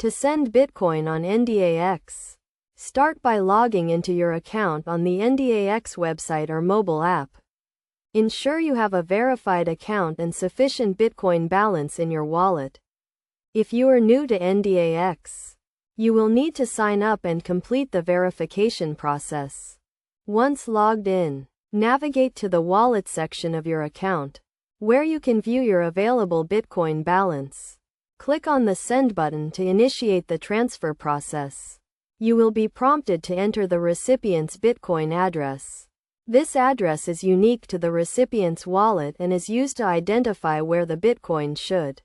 To send Bitcoin on NDAX, start by logging into your account on the NDAX website or mobile app. Ensure you have a verified account and sufficient Bitcoin balance in your wallet. If you are new to NDAX, you will need to sign up and complete the verification process. Once logged in, navigate to the wallet section of your account, where you can view your available Bitcoin balance. Click on the Send button to initiate the transfer process. You will be prompted to enter the recipient's Bitcoin address. This address is unique to the recipient's wallet and is used to identify where the Bitcoin should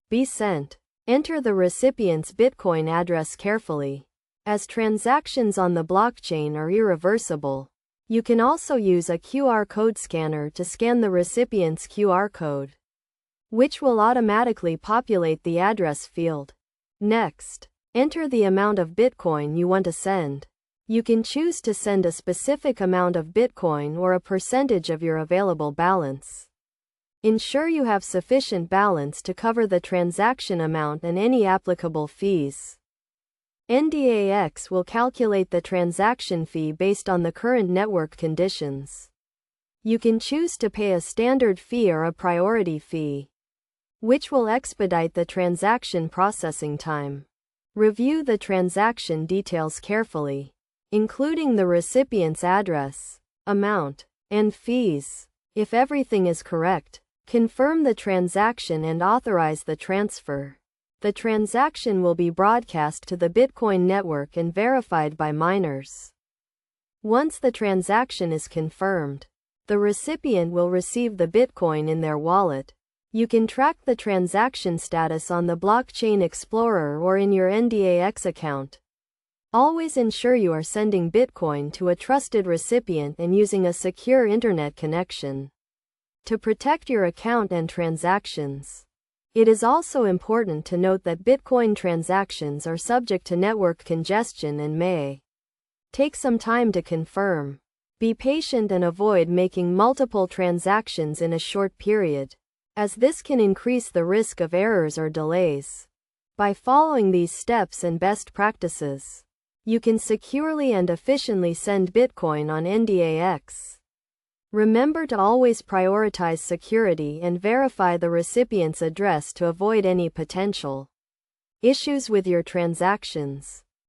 be sent. Enter the recipient's Bitcoin address carefully, as transactions on the blockchain are irreversible. You can also use a QR code scanner to scan the recipient's QR code, which will automatically populate the address field. Next, enter the amount of Bitcoin you want to send. You can choose to send a specific amount of Bitcoin or a percentage of your available balance. Ensure you have sufficient balance to cover the transaction amount and any applicable fees. NDAX will calculate the transaction fee based on the current network conditions. You can choose to pay a standard fee or a priority fee, which will expedite the transaction processing time. Review the transaction details carefully, including the recipient's address, amount, and fees. If everything is correct, confirm the transaction and authorize the transfer. The transaction will be broadcast to the Bitcoin network and verified by miners. Once the transaction is confirmed, the recipient will receive the Bitcoin in their wallet. You can track the transaction status on the Blockchain Explorer or in your NDAX account. Always ensure you are sending Bitcoin to a trusted recipient and using a secure internet connection to protect your account and transactions. It is also important to note that Bitcoin transactions are subject to network congestion and may take some time to confirm. Be patient and avoid making multiple transactions in a short period, as this can increase the risk of errors or delays. By following these steps and best practices, you can securely and efficiently send Bitcoin on NDAX. Remember to always prioritize security and verify the recipient's address to avoid any potential issues with your transactions.